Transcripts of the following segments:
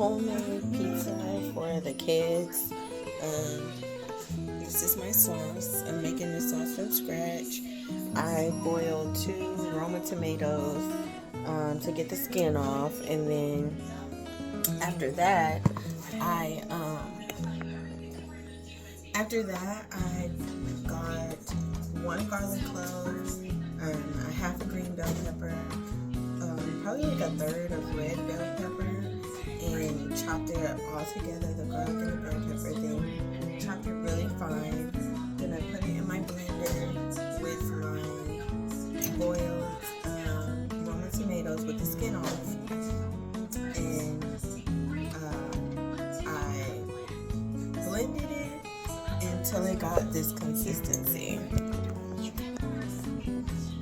homemade pizza for the kids. This is my sauce. I'm making the sauce from scratch. I boiled 2 Roma tomatoes to get the skin off, and then after that, I got 1 garlic clove, a half a green bell pepper, probably like a third of red bell pepper, and chopped it all together, the garlic and the bell pepper. Then chopped it really fine. Then I put it in my blender with my boiled Roma tomatoes with the skin off, and I blended it until it got this consistency.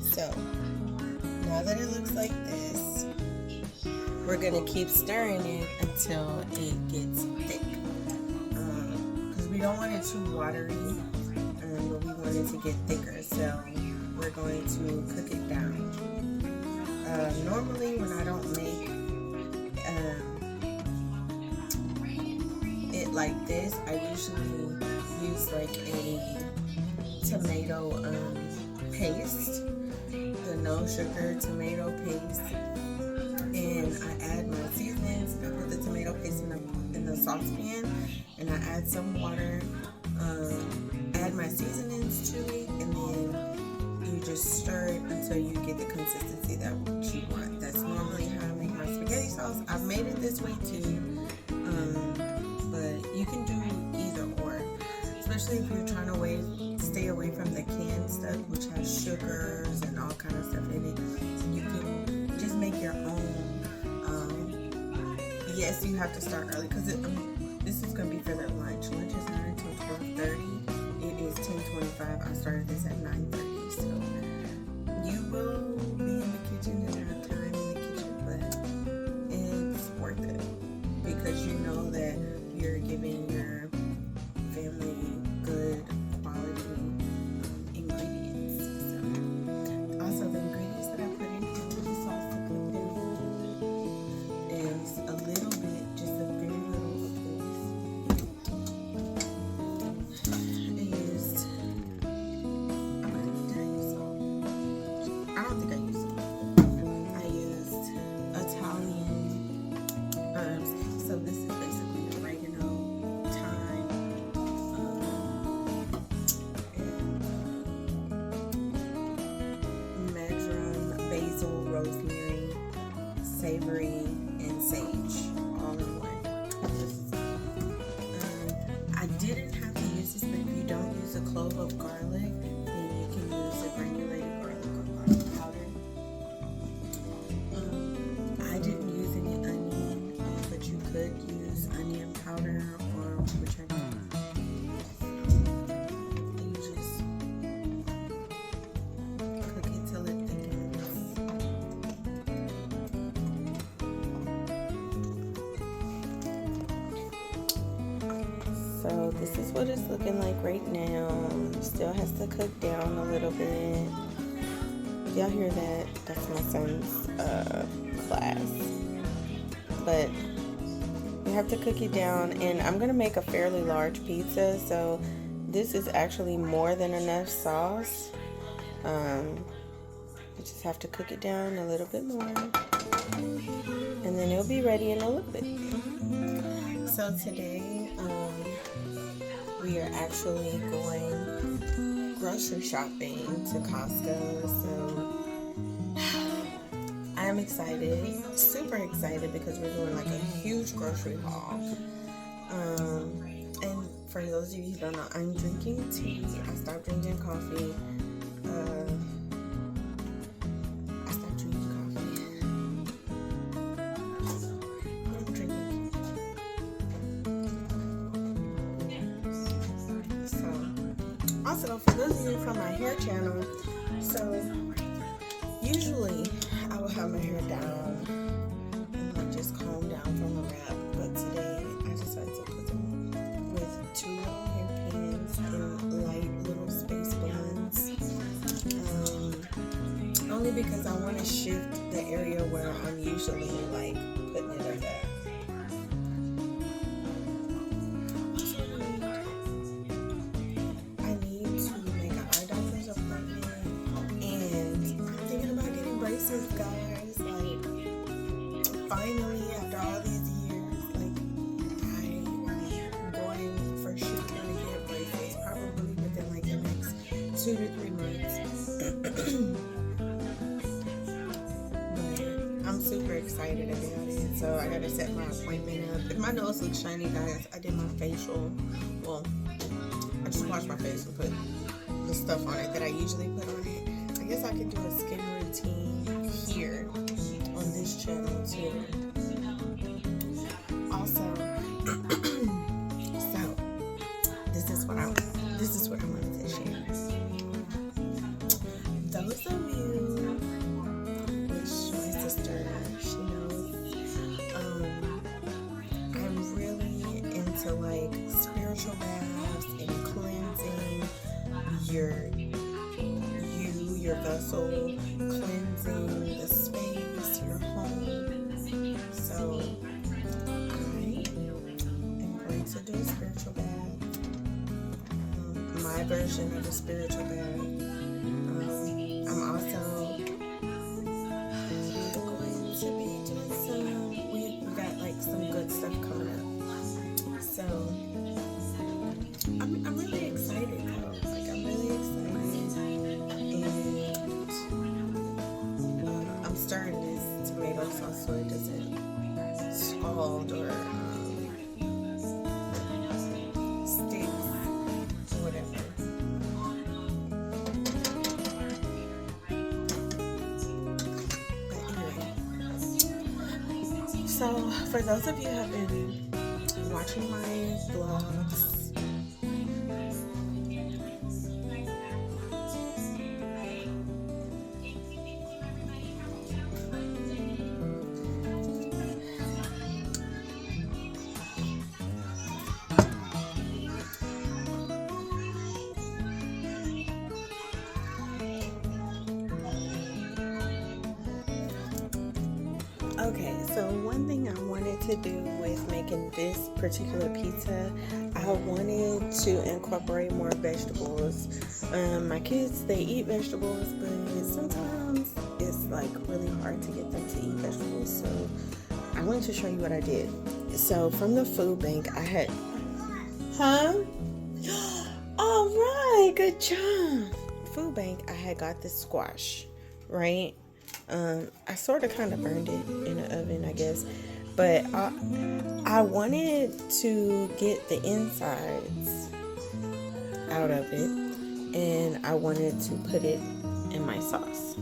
So now that it looks like this, we're gonna keep stirring it until it gets thick, because we don't want it too watery, but we want it to get thicker, so we're going to cook it down. Normally when I don't make it like this, I usually use like a tomato paste, the no sugar tomato paste, and I add my seasonings. I put the tomato paste in the saucepan, and I add some water, add my seasonings to it, and then you just stir it until you get the consistency that you want. That's normally how I make my spaghetti sauce. I've made it this way too, but you can do either or, especially if you're trying to stay away from the canned stuff, which has sugars and all kind of stuff in it. You can just make your own. Yes, you have to start early, because this is going to be for their lunch. Lunch is not until 12:30. It is 10:25. I started this at 9:30, so you will be in the kitchen and have time in the kitchen, but it's worth it, because you know that you're giving your family good quality ingredients. So, also the ingredients that I put in here with the sauce to cook down is a little bit, just a very little of this. I used, I'm gonna tell you salt. I don't think I used salt. I used Italian herbs. So this is basically oregano, thyme, marjoram, basil, rosemary, savory, and sage, all in one. I didn't have to use this, but if you don't use a clove of garlic, then you can use a granulated garlic or garlic powder. I didn't use any onion, but you could use onion powder or whichever. You just cook it till it thickens. So this is what it's looking like right now. Still has to cook down a little bit. Y'all hear that? That's my son's class. But you have to cook it down, and I'm gonna make a fairly large pizza, so this is actually more than enough sauce. You just have to cook it down a little bit more, and then it'll be ready in a little bit. So today we are actually going grocery shopping to Costco, so I'm excited, super excited, because we're doing like a huge grocery haul. And for those of you who don't know, I'm drinking tea. I stopped drinking coffee. I'm drinking tea. So, also for those of you from my hair channel, so usually I will have my hair down and like just calm down from a wrap, but today I decided to put them with 2 hairpins and light little space buns. Only because I want to shift the area where I'm usually like putting it like that. pieces, guys. Like, finally, after all these years, like, I am going for sure to get braces, probably within like the next 2 to 3 months. But I'm super excited about it. So I gotta set my appointment up. If my nose looks shiny, guys, I did my facial. Well, I just washed my face and put the stuff on it that I usually put on it. I guess I could do a skin routine here on this channel too. Also, so this is what I wanted to share. Those of you, which my sister, she knows, I'm really into like spiritual baths and cleansing your vessel, cleansing the space, your home. So I am going to do a spiritual bath, my version of a spiritual bath. I'm also going to be doing we got like some good stuff coming up. So I'm really excited though. Like, I'm really excited. And I'm stirring this tomato sauce so it doesn't scald or sticks or whatever. But anyway, so for those of you who have been watching my vlogs, okay, so one thing I wanted to do with making this particular pizza, I wanted to incorporate more vegetables. My kids, they eat vegetables, but sometimes it's like really hard to get them to eat vegetables. So I wanted to show you what I did. So from the food bank, I had, all right, good job. Food bank, I had got this squash, right? I sort of kind of burned it in the oven, I guess, but I wanted to get the insides out of it, and I wanted to put it in my sauce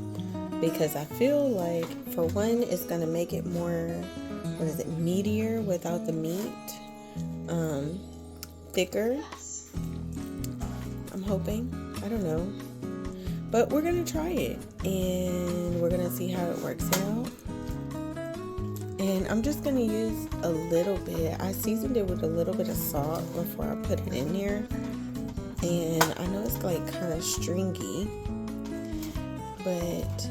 because I feel like, for one, it's going to make it more, meatier without the meat, thicker, I'm hoping. I don't know. But we're going to try it, and we're going to see how it works out. And I'm just going to use a little bit. I seasoned it with a little bit of salt before I put it in there. And I know it's like kind of stringy, but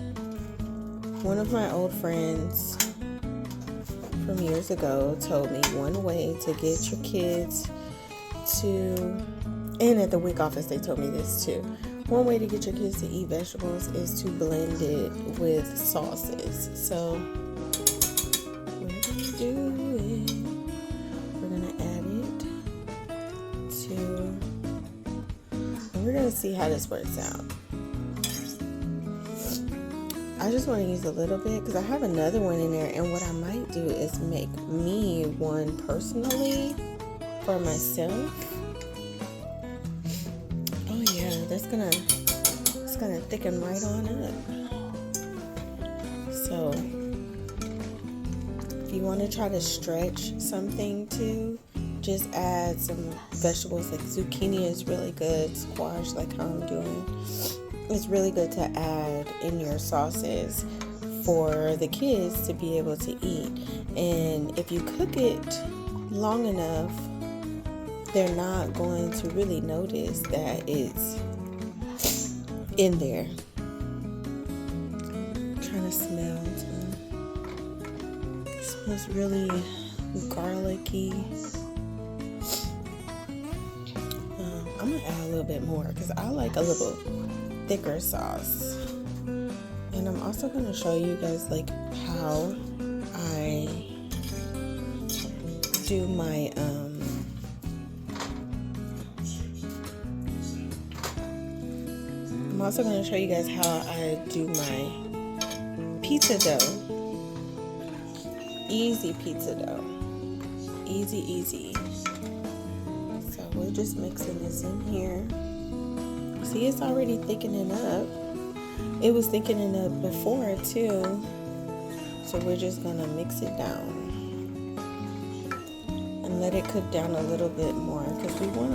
one of my old friends from years ago told me one way to get your kids to, and at the WIC office they told me this too, one way to get your kids to eat vegetables is to blend it with sauces. So we're gonna do it. We're gonna add it to, and we're gonna see how this works out. I just want to use a little bit because I have another one in there, and what I might do is make me one personally for myself. Oh yeah, it's gonna thicken right on up. So if you want to try to stretch something too, just add some vegetables. Like zucchini is really good, squash, like how I'm doing. It's really good to add in your sauces for the kids to be able to eat. And if you cook it long enough, they're not going to really notice that it's in there. I'm trying to smell too. It smells really garlicky. I'm gonna add a little bit more because I like a little thicker sauce. And I'm also going to show you guys like how I do my I'm also going to show you guys how I do my pizza dough. Easy pizza dough. Easy. So we're just mixing this in here. See, it's already thickening up. It was thickening up before too. So we're just going to mix it down and let it cook down a little bit more because we want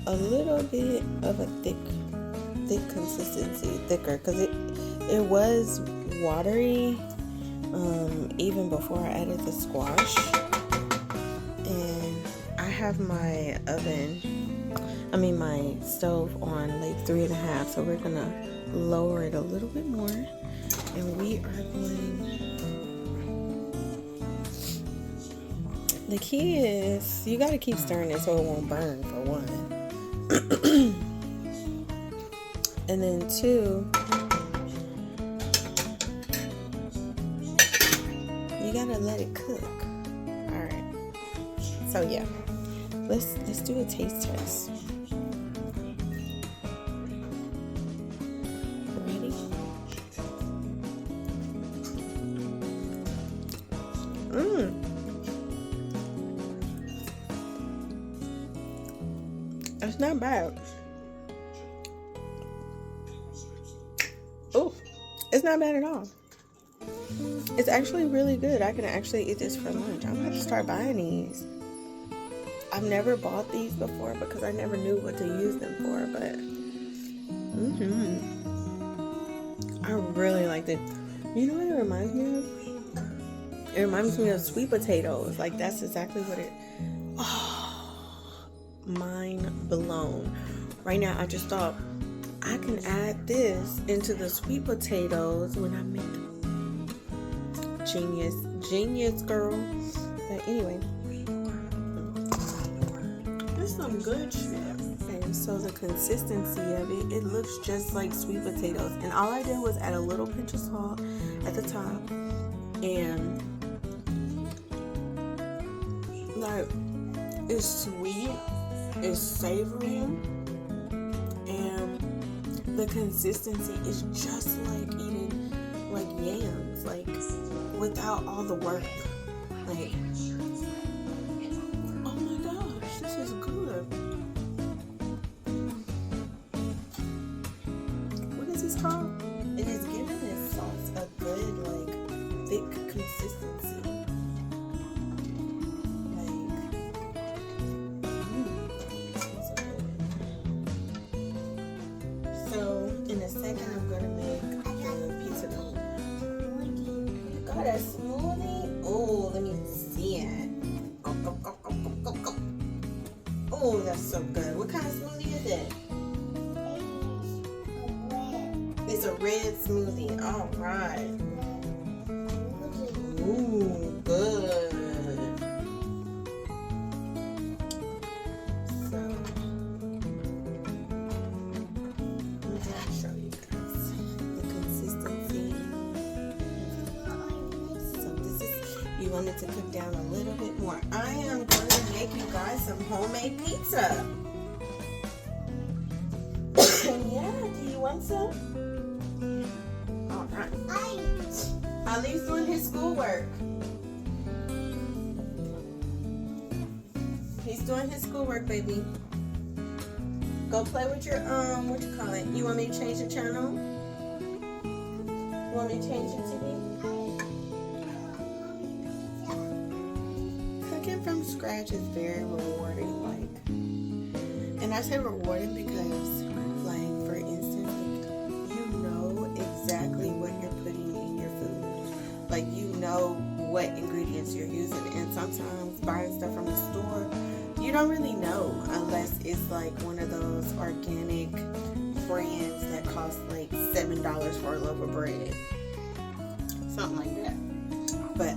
a little bit of a thick consistency, thicker, because it was watery even before I added the squash. And I have my my stove on like 3.5, so we're gonna lower it a little bit more, and we are going. The key is you got to keep stirring it so it won't burn, for one. And then 2, you gotta let it cook. All right. So yeah, let's do a taste test. Ready? It's not bad. Oh, it's not bad at all. It's actually really good. I can actually eat this for lunch. I'm going to start buying these. I've never bought these before because I never knew what to use them for, but I really like it. You know what it reminds me of? It reminds me of sweet potatoes. Like, that's exactly what it... Oh, mind blown. Right now, I just thought I can add this into the sweet potatoes when I make them. Genius, girl. But anyway, this is some good shit. And so the consistency of it looks just like sweet potatoes. And all I did was add a little pinch of salt at the top, and like, it's sweet, it's savory, and the consistency is just like eating like yams, like without all the work. Like, oh my gosh, this is good. What is this called? It is giving this sauce a good, like, thick consistency. In a second, I'm gonna make the pizza dough. Got a smoothie? Oh, let me see it. Oh, that's so good. What kind of smoothie is it? It's a red smoothie. All right. Ooh, good. You want it to cook down a little bit more. I am going to make you guys some homemade pizza. Yeah, do you want some? All right. Ali's doing his schoolwork. He's doing his schoolwork, baby. Go play with your, what you call it? You want me to change the channel? You want me to change it to me? From scratch is very rewarding, like, and I say rewarding because, like, for instance, like, you know exactly what you're putting in your food, like, you know what ingredients you're using, and sometimes buying stuff from the store, you don't really know unless it's like one of those organic brands that cost like $7 for a loaf of bread, something like that. But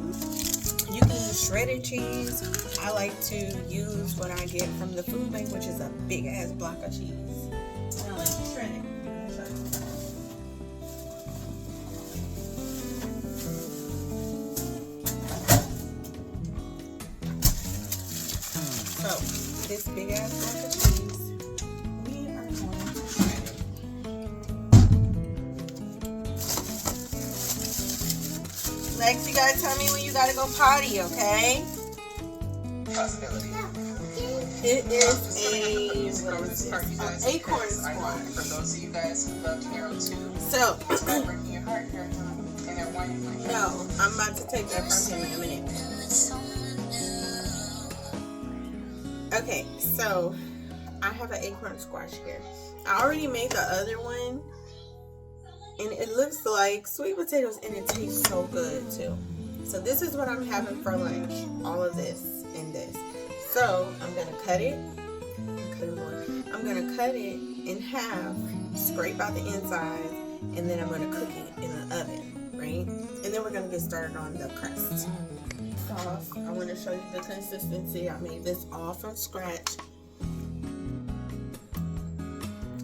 you can use shredded cheese. I like to use what I get from the food bank, which is a big ass block of cheese. I like to shred it. this big ass block of cheese. We are going to try it. Lex, you gotta tell me when you gotta go potty, okay? Possibility. It is an acorn squash. For those of you guys who love Hero 2, So, it's about breaking your heart here. And then why you no, I'm about to take that from him in a minute. Okay, so I have an acorn squash here. I already made the other one, and it looks like sweet potatoes, and it tastes so good too. So this is what I'm having for lunch. All of this and this. So I'm gonna cut it. I'm gonna cut it in half, scrape out the inside, and then I'm gonna cook it in the oven, right? And then we're gonna get started on the crust. Sauce. I want to show you the consistency. I made this all from scratch.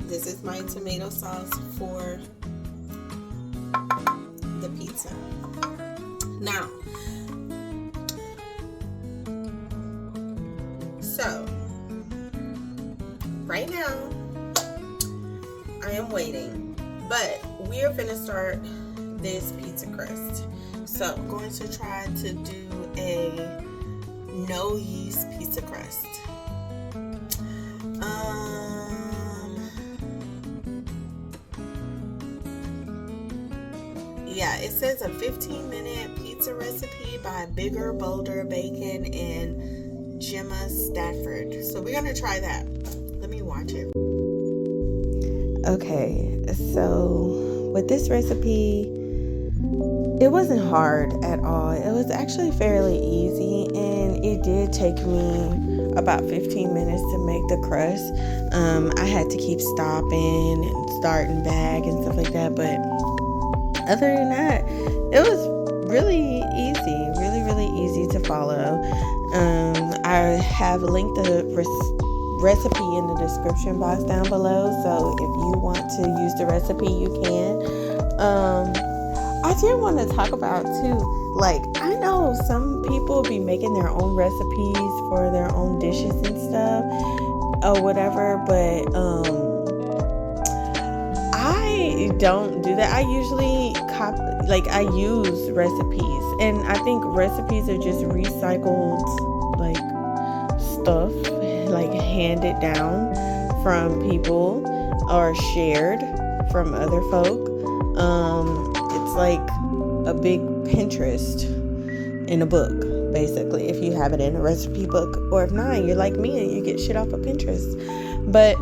This is my tomato sauce for the pizza. Now, so right now I am waiting, but we are gonna start this pizza crust. So I'm going to try to do a no yeast pizza crust. Yeah, it says a 15-minute pizza recipe by Bigger Bolder Bacon and Gemma Stafford. So we're gonna try that. Let me watch it. Okay, so with this recipe, it wasn't hard at all. It was actually fairly easy, and it did take me about 15 minutes to make the crust. I had to keep stopping and starting back and stuff like that, but other than that, it was really easy, really easy to follow. I have linked the recipe in the description box down below, so if you want to use the recipe, you can. I did want to talk about too, like, I know some people be making their own recipes for their own dishes and stuff or whatever, but I don't do that. I usually I use recipes, and I think recipes are just recycled like stuff, like handed down from people or shared from other folk. It's like a big Pinterest in a book, basically, if you have it in a recipe book, or if not, you're like me and you get shit off of Pinterest. But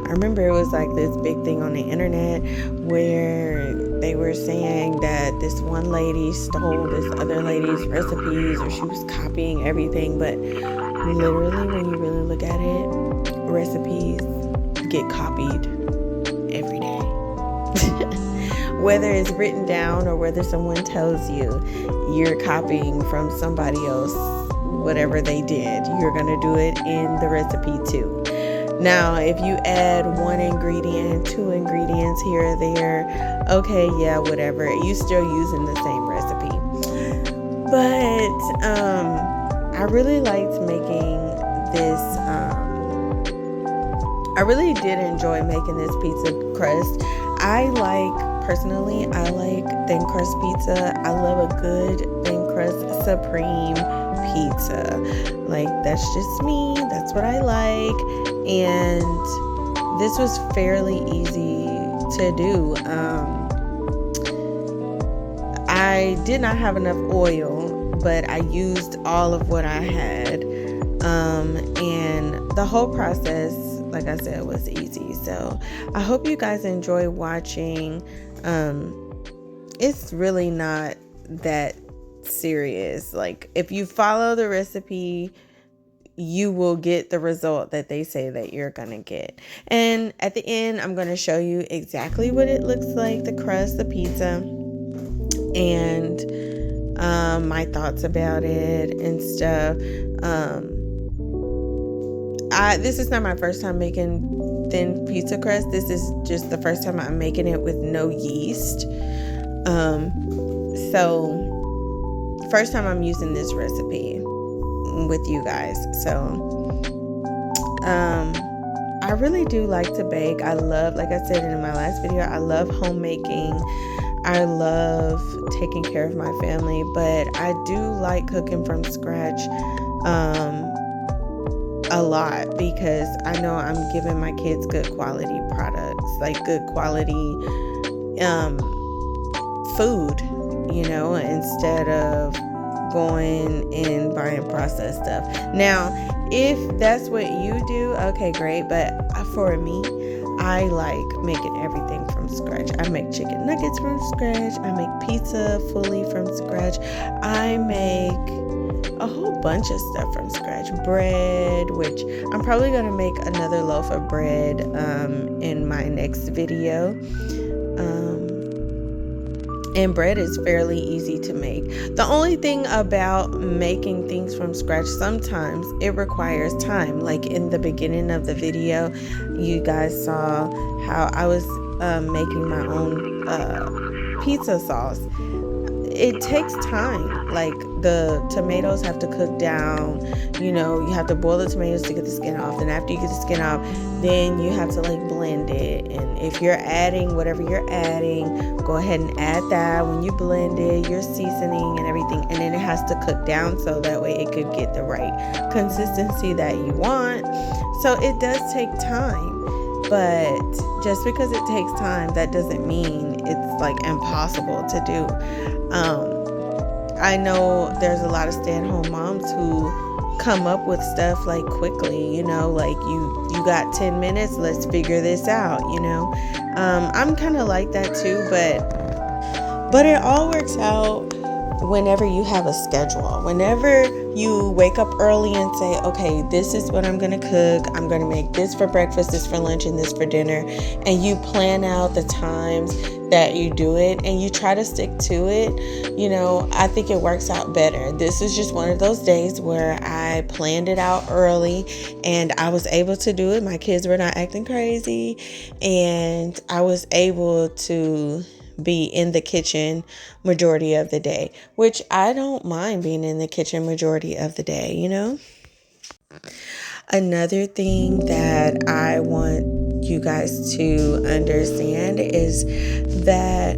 I remember it was like this big thing on the internet where they were saying that this one lady stole this other lady's recipes, or she was copying everything. But literally, when you really look at it, recipes get copied every day. Whether it's written down or whether someone tells you you're copying from somebody else, whatever they did, you're going to do it in the recipe too. Now, if you add one ingredient, two ingredients here or there, okay, yeah, whatever, you're still using the same recipe. But I really liked making this. I really did enjoy making this pizza crust. Personally, I like thin crust pizza. I love a good thin crust supreme pizza. Like, that's just me. That's what I like. And this was fairly easy to do. I did not have enough oil, but I used all of what I had. And the whole process, like I said, was easy. So I hope you guys enjoy watching. It's really not that serious. Like, if you follow the recipe, you will get the result that they say that you're gonna get. And at the end, I'm gonna show you exactly what it looks like, the crust, the pizza, and my thoughts about it and stuff. This is not my first time making thin pizza crust. This is just the first time I'm making it with no yeast. So first time I'm using this recipe. with you guys. So I really do like to bake. I love, like I said in my last video, I love homemaking. I love taking care of my family, but I do like cooking from scratch a lot, because I know I'm giving my kids good quality products, like good quality food, you know, instead of going and buying processed stuff. Now, if that's what you do, okay, great. But for me, I like making everything from scratch. I make chicken nuggets from scratch. I make pizza fully from scratch. I make a whole bunch of stuff from scratch. Bread, which I'm probably going to make another loaf of bread in my next video. And bread is fairly easy to make. The only thing about making things from scratch, sometimes it requires time. Like in the beginning of the video, you guys saw how I was making my own pizza sauce. It takes time. Like the tomatoes have to cook down, you know, you have to boil the tomatoes to get the skin off. And after you get the skin off, then you have to like blend it. And if you're adding whatever you're adding, go ahead and add that when you blend it, your seasoning and everything. And then it has to cook down so that way it could get the right consistency that you want. So it does take time. But just because it takes time, that doesn't mean it's like impossible to do. I know there's a lot of stay-at-home moms who come up with stuff like quickly, you know, like you got 10 minutes, let's figure this out, you know. I'm kind of like that too, but it all works out whenever you have a schedule. Whenever you wake up early and say, okay, this is what I'm going to cook. I'm going to make this for breakfast, this for lunch, and this for dinner. And you plan out the times that you do it and you try to stick to it, you know, I think it works out better. This is just one of those days where I planned it out early and I was able to do it. My kids were not acting crazy and I was able to be in the kitchen majority of the day, which I don't mind being in the kitchen majority of the day, you know. Another thing that I want you guys to understand is that,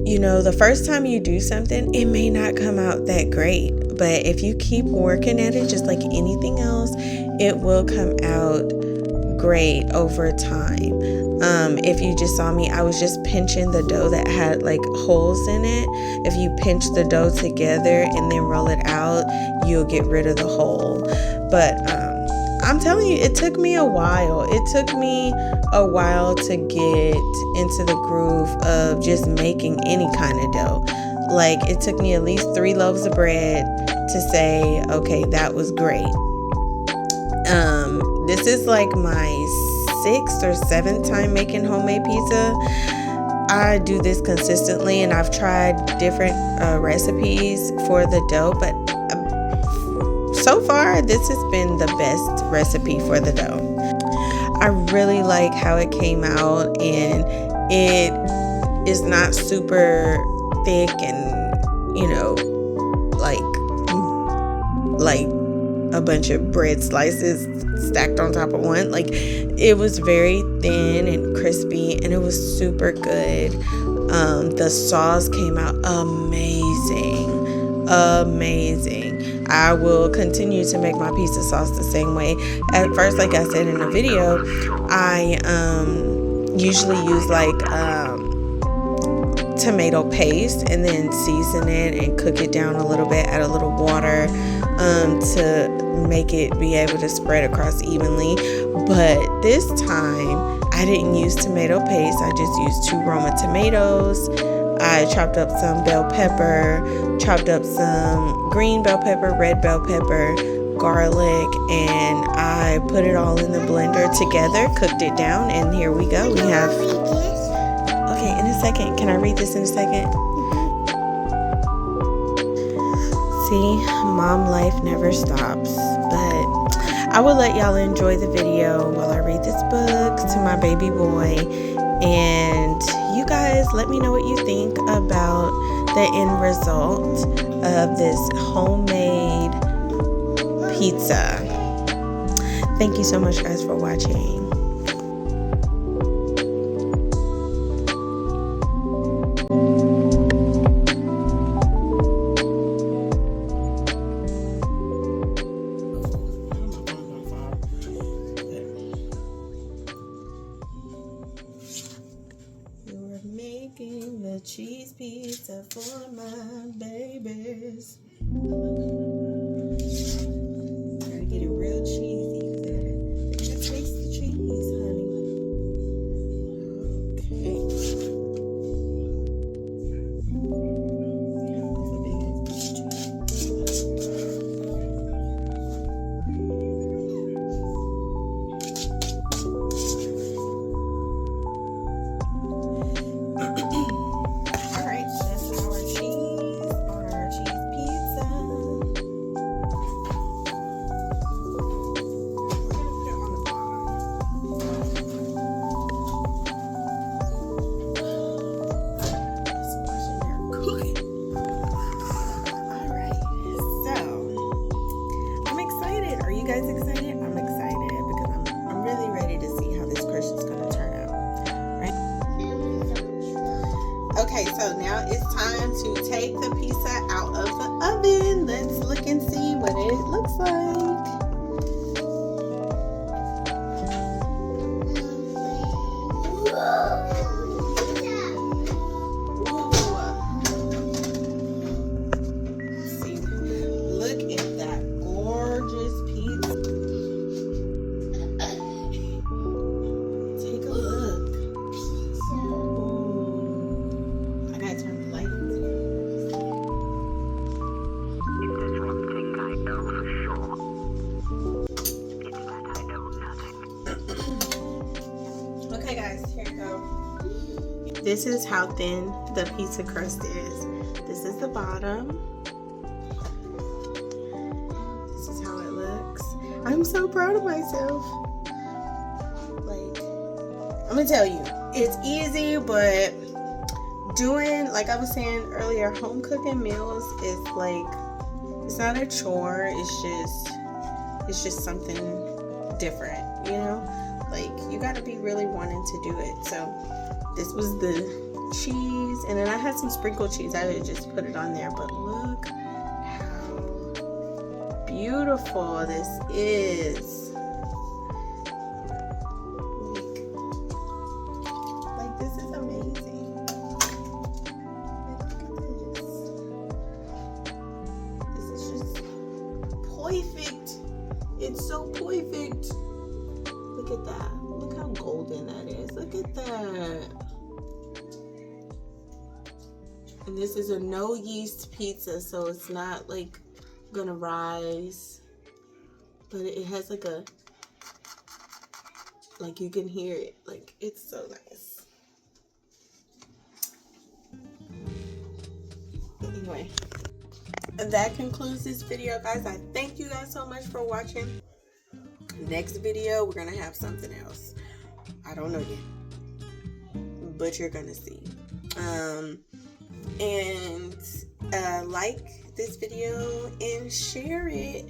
you know, the first time you do something, it may not come out that great, but if you keep working at it, just like anything else, it will come out great over time. If you just saw me, I was just pinching the dough that had like holes in it. If you pinch the dough together and then roll it out, you'll get rid of the hole. But I'm telling you, it took me a while. It took me a while to get into the groove of just making any kind of dough. Like it took me at least 3 loaves of bread to say, okay, that was great. This is like my 6th or 7th time making homemade pizza. I do this consistently and I've tried different recipes for the dough, but so far this has been the best recipe for the dough. I really like how it came out, and it is not super thick and, you know, like a bunch of bread slices stacked on top of one. Like it was very thin and crispy and it was super good. The sauce came out amazing. I will continue to make my pizza sauce the same way. At first, like I said in the video, I usually use like tomato paste and then season it and cook it down a little bit, add a little water to make it be able to spread across evenly. But this time I didn't use tomato paste. I just used 2 Roma tomatoes. I chopped up some bell pepper, chopped up some green bell pepper, red bell pepper, garlic, and I put it all in the blender together, cooked it down, and here we go. We have, okay, in a second. Can I read this in a second? See, mom life never stops. But I will let y'all enjoy the video while I read this book to my baby boy. And you guys let me know what you think about the end result of this homemade pizza. Thank you so much, guys, for watching. You're making the cheese pizza for my babies. Gotta get it real cheesy. You gotta taste the cheese, honey. Okay. Alright, that's our cheese on our cheese pizza. You guys excited? I'm excited because I'm really ready to see how this crush is gonna turn out. Right? Okay, so now it's time to take the pizza out of the oven. Let's look and see what it looks like. See, look at that gorgeous pizza. Take a look. Ooh. I gotta turn the light on. If there's one thing I know for sure, it's that I know nothing. Okay, guys, here you go. This is how thin the pizza crust is. This is the bottom. This is how it looks. I'm so proud of myself. Like, I'm gonna tell you, it's easy, but doing, like I was saying earlier, home cooking meals is like, it's not a chore. It's just something different, you know? Like, you gotta be really wanting to do it. So this was the cheese, and then I had some sprinkled cheese. I would just put it on there, but look how beautiful this is. Like this is amazing. Like, look at this. This is just perfect. It's so perfect. Look at that. Look how golden that is. Look at that. And this is a no yeast pizza, so it's not like gonna rise, but it has like a, like you can hear it. Like, it's so nice. Anyway, that concludes this video, guys. I thank you guys so much for watching. Next video, we're gonna have something else. I don't know yet, but you're gonna see. And like this video and share it.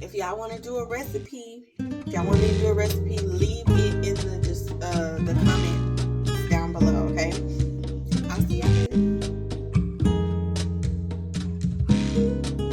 If y'all want to do a recipe, if y'all want me to do a recipe, leave it in the comment down below. Okay, I'll see y'all later.